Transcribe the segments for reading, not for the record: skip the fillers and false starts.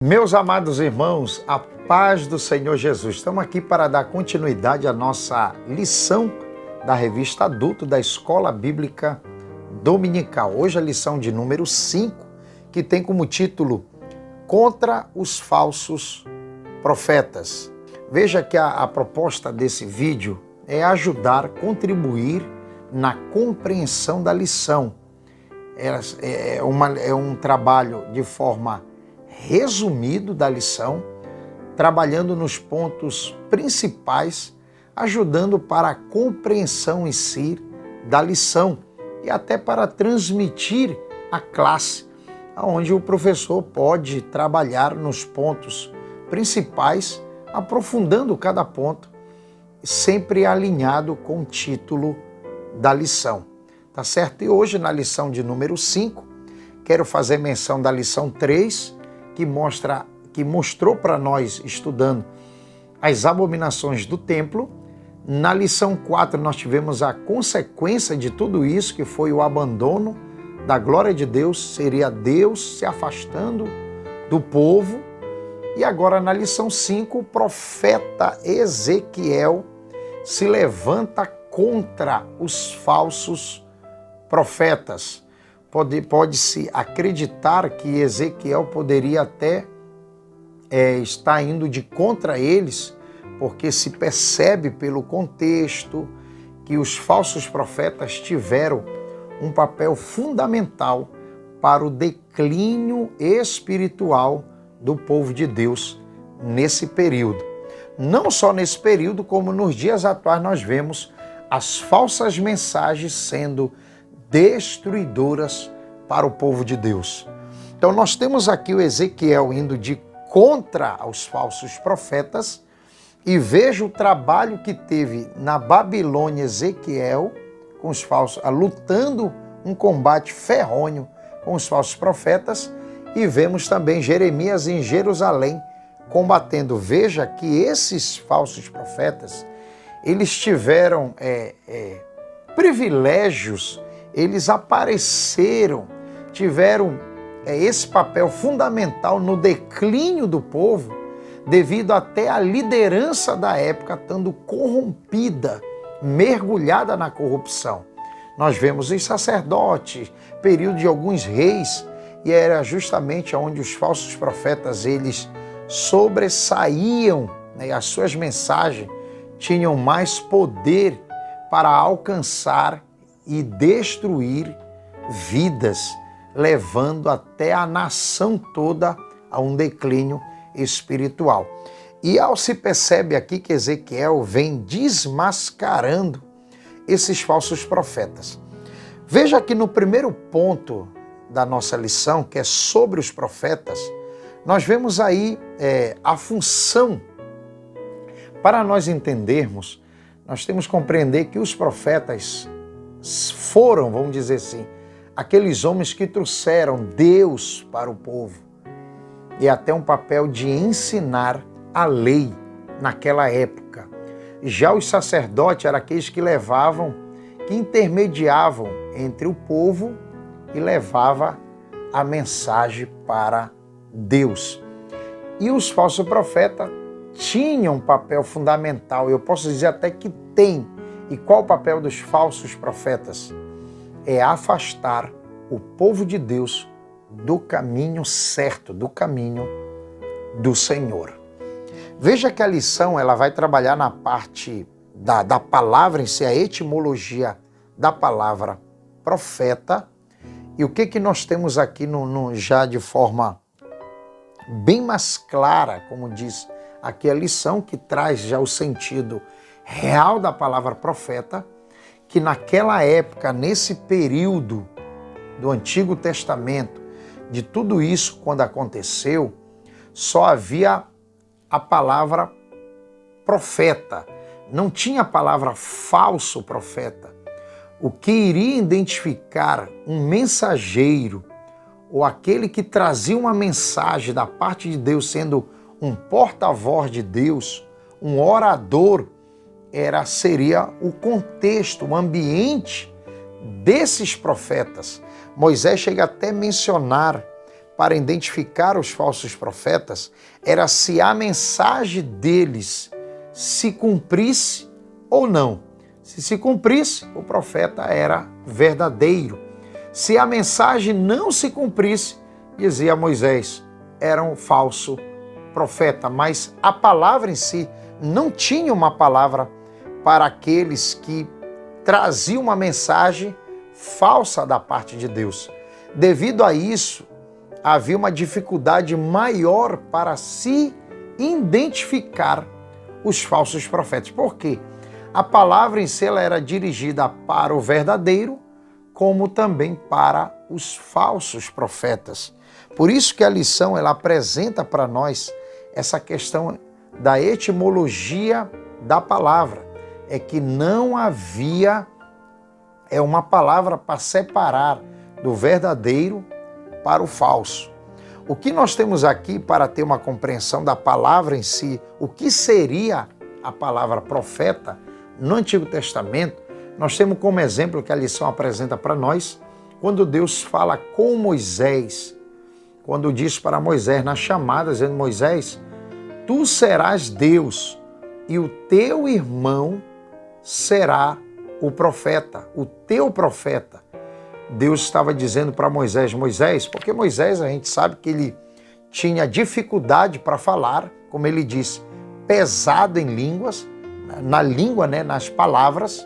Meus amados irmãos, a paz do Senhor Jesus. Estamos aqui para dar continuidade à nossa lição da revista Adulto da Escola Bíblica Dominical. Hoje a lição de número 5, que tem como título Contra os Falsos Profetas. Veja que a proposta desse vídeo é ajudar, contribuir na compreensão da lição. É um trabalho de forma resumido da lição, trabalhando nos pontos principais, ajudando para a compreensão em si da lição e até para transmitir à classe, onde o professor pode trabalhar nos pontos principais, aprofundando cada ponto, sempre alinhado com o título da lição. Tá certo? E hoje, na lição de número 5, quero fazer menção da lição 3, que mostrou para nós, estudando as abominações do templo. Na lição 4 nós tivemos a consequência de tudo isso, que foi o abandono da glória de Deus, seria Deus se afastando do povo. E agora na lição 5, o profeta Ezequiel se levanta contra os falsos profetas. Pode-se acreditar que Ezequiel poderia até estar indo de contra eles, porque se percebe pelo contexto que os falsos profetas tiveram um papel fundamental para o declínio espiritual do povo de Deus nesse período. Não só nesse período, como nos dias atuais nós vemos as falsas mensagens sendo destruidoras para o povo de Deus. Então nós temos aqui o Ezequiel indo de contra aos falsos profetas, e veja o trabalho que teve na Babilônia Ezequiel com os falsos, lutando um combate ferrôneo com os falsos profetas, e vemos também Jeremias em Jerusalém combatendo. Veja que esses falsos profetas, eles tiveram privilégios. Eles apareceram, tiveram esse papel fundamental no declínio do povo, devido até à liderança da época estando corrompida, mergulhada na corrupção. Nós vemos os sacerdotes, período de alguns reis, e era justamente onde os falsos profetas eles sobressaíam, né? As suas mensagens tinham mais poder para alcançar e destruir vidas, levando até a nação toda a um declínio espiritual. E ao se percebe aqui que Ezequiel vem desmascarando esses falsos profetas. Veja que no primeiro ponto da nossa lição, que é sobre os profetas, nós vemos aí a função. Para nós entendermos, nós temos que compreender que os profetas foram, vamos dizer assim, aqueles homens que trouxeram Deus para o povo, e até um papel de ensinar a lei naquela época. Já os sacerdotes eram aqueles que levavam, que intermediavam entre o povo e levava a mensagem para Deus. E os falsos profetas tinham um papel fundamental, eu posso dizer até que tem. E qual o papel dos falsos profetas? É afastar o povo de Deus do caminho certo, do caminho do Senhor. Veja que a lição ela vai trabalhar na parte da palavra em si, a etimologia da palavra profeta. E o que nós temos aqui já de forma bem mais clara, como diz aqui a lição, que traz já o sentido real da palavra profeta, que naquela época, nesse período do Antigo Testamento, de tudo isso quando aconteceu, só havia a palavra profeta, não tinha a palavra falso profeta. O que iria identificar um mensageiro, ou aquele que trazia uma mensagem da parte de Deus, sendo um porta-voz de Deus, um orador, seria o contexto, o ambiente desses profetas. Moisés chega até a mencionar para identificar os falsos profetas era se a mensagem deles se cumprisse ou não. Se cumprisse, o profeta era verdadeiro. Se a mensagem não se cumprisse, dizia Moisés, era um falso profeta. Mas a palavra em si não tinha uma palavra para aqueles que traziam uma mensagem falsa da parte de Deus. Devido a isso, havia uma dificuldade maior para se identificar os falsos profetas. Por quê? A palavra em si ela era dirigida para o verdadeiro, como também para os falsos profetas. Por isso que a lição ela apresenta para nós essa questão da etimologia da palavra. É que não havia uma palavra para separar do verdadeiro para o falso. O que nós temos aqui para ter uma compreensão da palavra em si, o que seria a palavra profeta no Antigo Testamento, nós temos como exemplo que a lição apresenta para nós, quando Deus fala com Moisés, quando diz para Moisés na chamada, dizendo, Moisés, tu serás Deus e o teu irmão será o profeta, o teu profeta. Deus estava dizendo para Moisés, porque Moisés a gente sabe que ele tinha dificuldade para falar, como ele disse, pesado em línguas, na língua, nas palavras,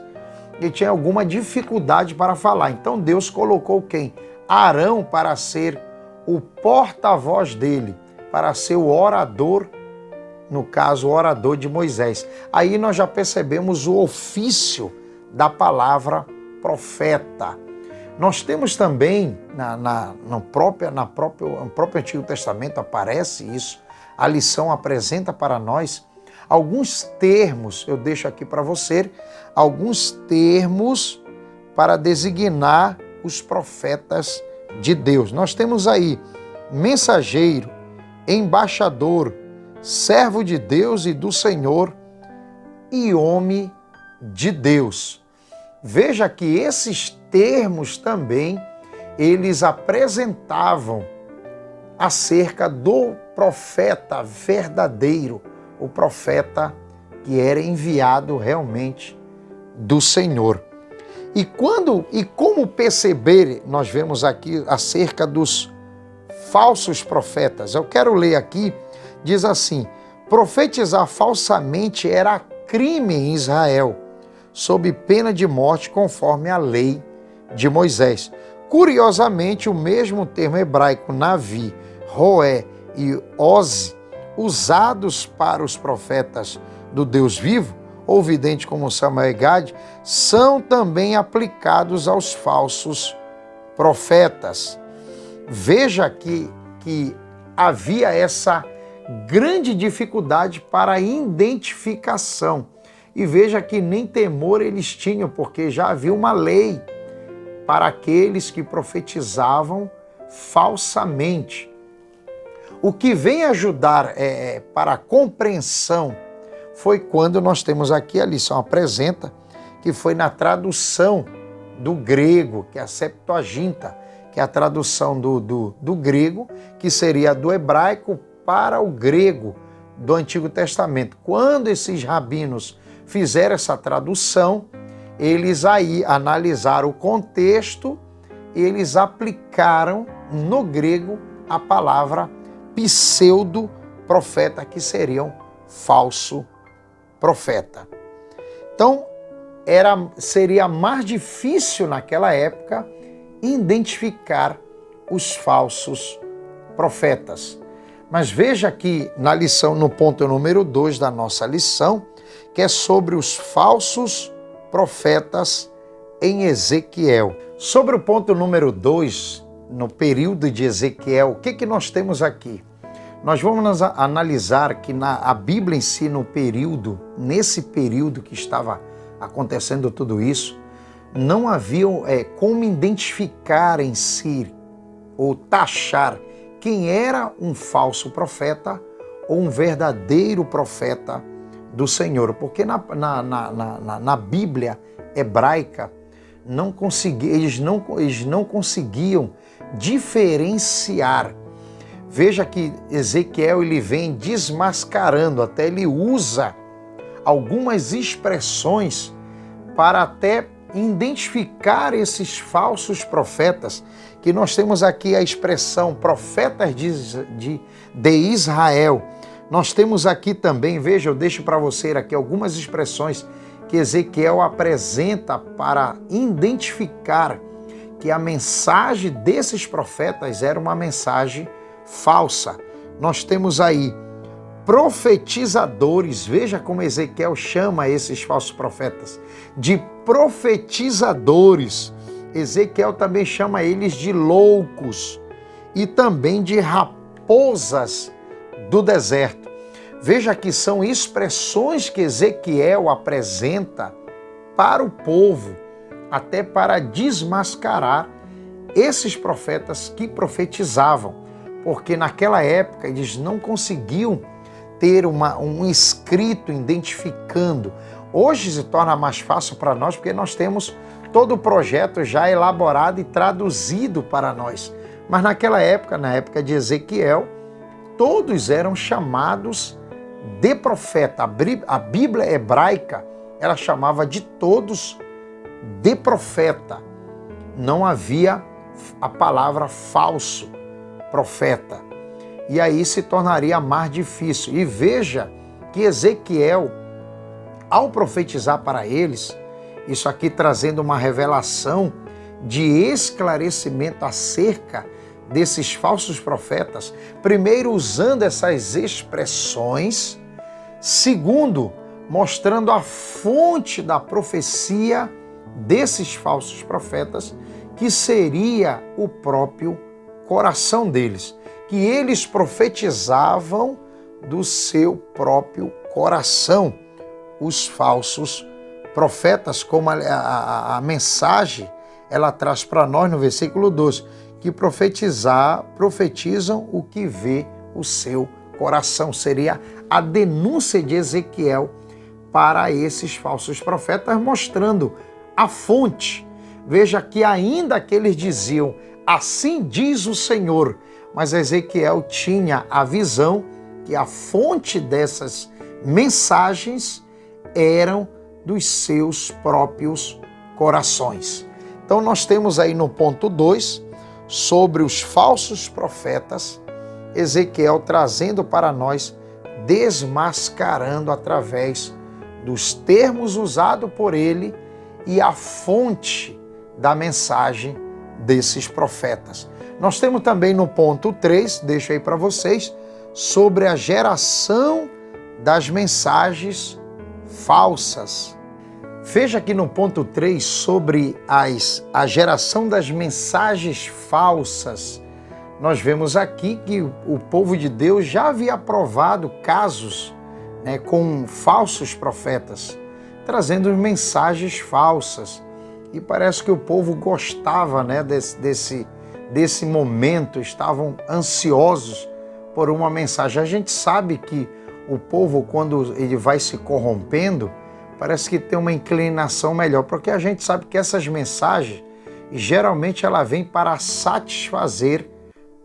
ele tinha alguma dificuldade para falar. Então Deus colocou quem? Arão para ser o porta-voz dele, para ser o orador, no caso, o orador de Moisés. Aí nós já percebemos o ofício da palavra profeta. Nós temos também, no próprio Antigo Testamento aparece isso, a lição apresenta para nós alguns termos, eu deixo aqui para você, alguns termos para designar os profetas de Deus. Nós temos aí mensageiro, embaixador, servo de Deus e do Senhor e homem de Deus. Veja que esses termos também, eles apresentavam acerca do profeta verdadeiro, o profeta que era enviado realmente do Senhor. E como perceber, nós vemos aqui acerca dos falsos profetas. Eu quero ler aqui, diz assim, profetizar falsamente era crime em Israel, sob pena de morte conforme a lei de Moisés. Curiosamente, o mesmo termo hebraico Navi, Roé e Oze, usados para os profetas do Deus vivo, ou vidente como Samuel e Gade, são também aplicados aos falsos profetas. Veja que havia essa grande dificuldade para a identificação. E veja que nem temor eles tinham, porque já havia uma lei para aqueles que profetizavam falsamente. O que vem ajudar para a compreensão foi quando nós temos aqui, a lição apresenta, que foi na tradução do grego, que é a Septuaginta, que é a tradução do grego, que seria do hebraico para o grego do Antigo Testamento. Quando esses rabinos fizeram essa tradução, eles aí analisaram o contexto e eles aplicaram no grego a palavra pseudo-profeta, que seria um falso profeta. Então, seria mais difícil naquela época identificar os falsos profetas. Mas veja aqui na lição, no ponto número 2 da nossa lição, que é sobre os falsos profetas em Ezequiel. Sobre o ponto número 2, no período de Ezequiel, o que nós temos aqui? Nós vamos analisar que a Bíblia em si, nesse período que estava acontecendo tudo isso, não havia como identificar em si ou taxar quem era um falso profeta ou um verdadeiro profeta do Senhor. Porque na Bíblia hebraica, eles não conseguiam diferenciar Veja que Ezequiel ele vem desmascarando, até ele usa algumas expressões para até identificar esses falsos profetas, que nós temos aqui a expressão profetas de Israel. Nós temos aqui também, veja, eu deixo para você aqui algumas expressões que Ezequiel apresenta para identificar que a mensagem desses profetas era uma mensagem falsa. Nós temos aí profetizadores, veja como Ezequiel chama esses falsos profetas, de profetizadores. Ezequiel também chama eles de loucos e também de raposas do deserto. Veja que são expressões que Ezequiel apresenta para o povo, até para desmascarar esses profetas que profetizavam, porque naquela época eles não conseguiam ter um escrito identificando. Hoje se torna mais fácil para nós, porque nós temos todo o projeto já elaborado e traduzido para nós. Mas naquela época, na época de Ezequiel, todos eram chamados de profeta. A Bíblia hebraica, ela chamava de todos de profeta. Não havia a palavra falso profeta. E aí se tornaria mais difícil. E veja que Ezequiel, ao profetizar para eles, isso aqui trazendo uma revelação de esclarecimento acerca desses falsos profetas, primeiro usando essas expressões, segundo, mostrando a fonte da profecia desses falsos profetas, que seria o próprio coração deles, que eles profetizavam do seu próprio coração, os falsos profetas, como a mensagem ela traz para nós no versículo 12, que profetizam o que vê o seu coração. Seria a denúncia de Ezequiel para esses falsos profetas, mostrando a fonte. Veja que ainda que eles diziam, assim diz o Senhor, mas Ezequiel tinha a visão que a fonte dessas mensagens eram dos seus próprios corações. Então nós temos aí no ponto 2, sobre os falsos profetas, Ezequiel trazendo para nós, desmascarando através dos termos usados por ele e a fonte da mensagem desses profetas. Nós temos também no ponto 3, deixo aí para vocês, sobre a geração das mensagens falsas. Veja aqui no ponto 3 sobre a geração das mensagens falsas. Nós vemos aqui que o povo de Deus já havia provado casos, com falsos profetas, trazendo mensagens falsas. E parece que o povo gostava desse momento, estavam ansiosos por uma mensagem. A gente sabe que o povo, quando ele vai se corrompendo, parece que tem uma inclinação melhor, porque a gente sabe que essas mensagens, geralmente ela vem para satisfazer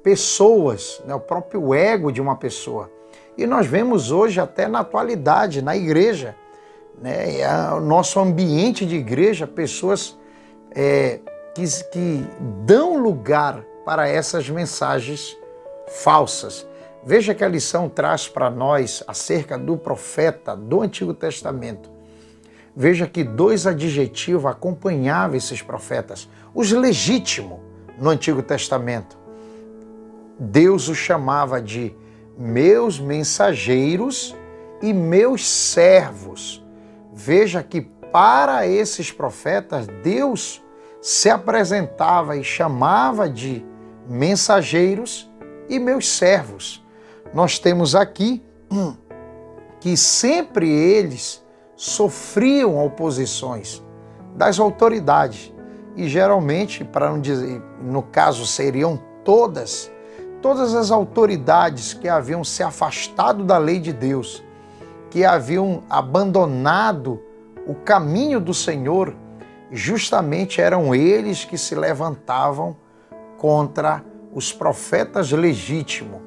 pessoas, o próprio ego de uma pessoa. E nós vemos hoje, até na atualidade, na igreja, o nosso ambiente de igreja, pessoas que dão lugar para essas mensagens falsas. Veja que a lição traz para nós acerca do profeta do Antigo Testamento. Veja que 2 adjetivos acompanhavam esses profetas. Os legítimos no Antigo Testamento. Deus os chamava de meus mensageiros e meus servos. Veja que para esses profetas, Deus se apresentava e chamava de mensageiros e meus servos. Nós temos aqui que sempre eles sofriam oposições das autoridades. E geralmente, para não dizer, no caso seriam todas as autoridades que haviam se afastado da lei de Deus, que haviam abandonado o caminho do Senhor, justamente eram eles que se levantavam contra os profetas legítimos.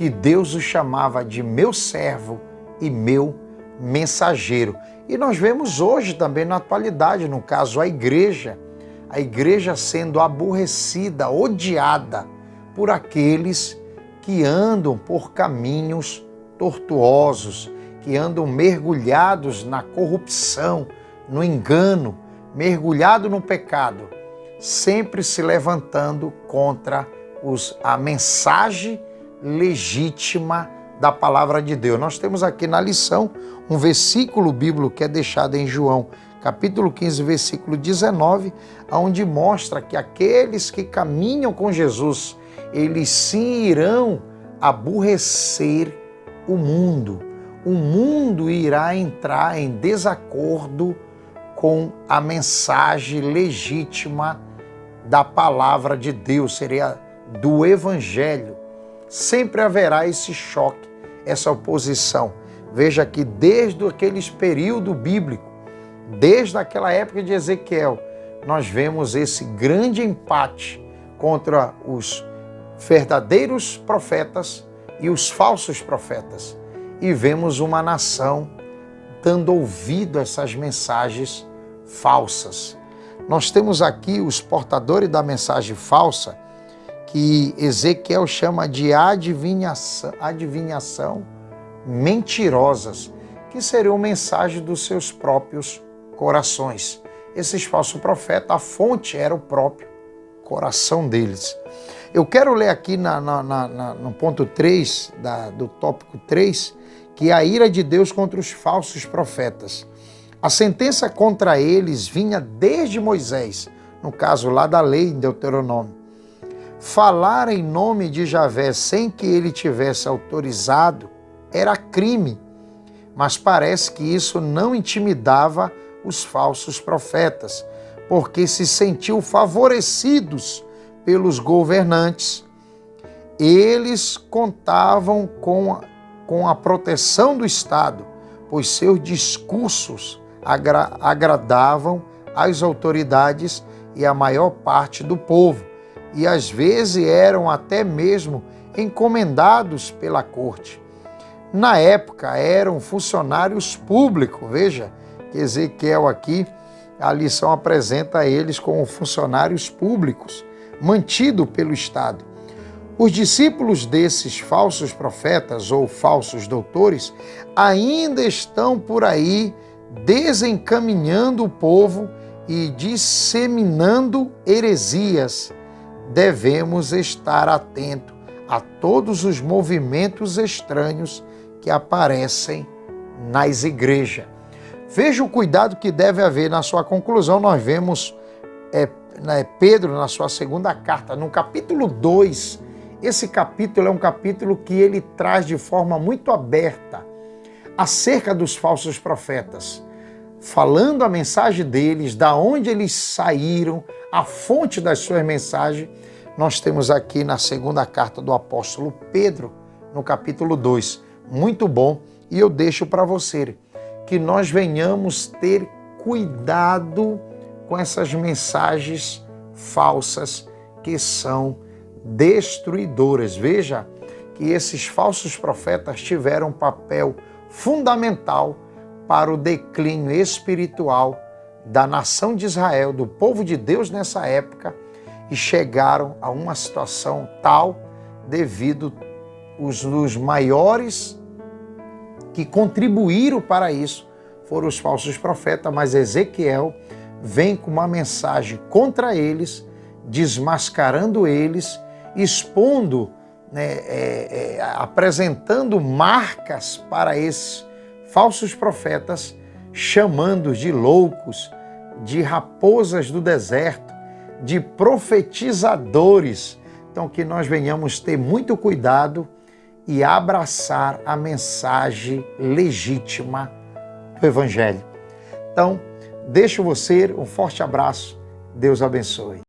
que Deus o chamava de meu servo e meu mensageiro. E nós vemos hoje também na atualidade, no caso a igreja sendo aborrecida, odiada por aqueles que andam por caminhos tortuosos, que andam mergulhados na corrupção, no engano, mergulhado no pecado, sempre se levantando contra a mensagem legítima da palavra de Deus. Nós temos aqui na lição um versículo bíblico que é deixado em João, capítulo 15, versículo 19, onde mostra que aqueles que caminham com Jesus, eles sim irão aborrecer o mundo. O mundo irá entrar em desacordo com a mensagem legítima da palavra de Deus, seria do Evangelho. Sempre haverá esse choque, essa oposição. Veja que desde aqueles período bíblico, desde aquela época de Ezequiel, nós vemos esse grande empate contra os verdadeiros profetas e os falsos profetas. E vemos uma nação dando ouvido a essas mensagens falsas. Nós temos aqui os portadores da mensagem falsa, que Ezequiel chama de adivinhação mentirosas, que seriam mensagem dos seus próprios corações. Esses falsos profetas, a fonte era o próprio coração deles. Eu quero ler aqui no ponto 3, do tópico 3, que é a ira de Deus contra os falsos profetas. A sentença contra eles vinha desde Moisés, no caso lá da lei em Deuteronômio. Falar em nome de Javé sem que ele tivesse autorizado era crime, mas parece que isso não intimidava os falsos profetas, porque se sentiam favorecidos pelos governantes. Eles contavam com a proteção do Estado, pois seus discursos agradavam às autoridades e à maior parte do povo, e às vezes eram até mesmo encomendados pela corte. Na época eram funcionários públicos, veja que Ezequiel aqui, a lição apresenta eles como funcionários públicos, mantidos pelo Estado. Os discípulos desses falsos profetas ou falsos doutores ainda estão por aí desencaminhando o povo e disseminando heresias. Devemos estar atentos a todos os movimentos estranhos que aparecem nas igrejas. Veja o cuidado que deve haver. Na sua conclusão, nós vemos Pedro, na sua segunda carta, no capítulo 2, esse capítulo é um capítulo que ele traz de forma muito aberta acerca dos falsos profetas, falando a mensagem deles, da onde eles saíram, a fonte das suas mensagens. Nós temos aqui na segunda carta do apóstolo Pedro, no capítulo 2. Muito bom, e eu deixo para você que nós venhamos ter cuidado com essas mensagens falsas que são destruidoras. Veja que esses falsos profetas tiveram um papel fundamental para o declínio espiritual da nação de Israel, do povo de Deus nessa época, e chegaram a uma situação tal devido os maiores que contribuíram para isso foram os falsos profetas, mas Ezequiel vem com uma mensagem contra eles, desmascarando eles, expondo, apresentando marcas para esses falsos profetas, chamando de loucos, de raposas do deserto, de profetizadores. Então, que nós venhamos ter muito cuidado e abraçar a mensagem legítima do Evangelho. Então, deixo você um forte abraço. Deus abençoe.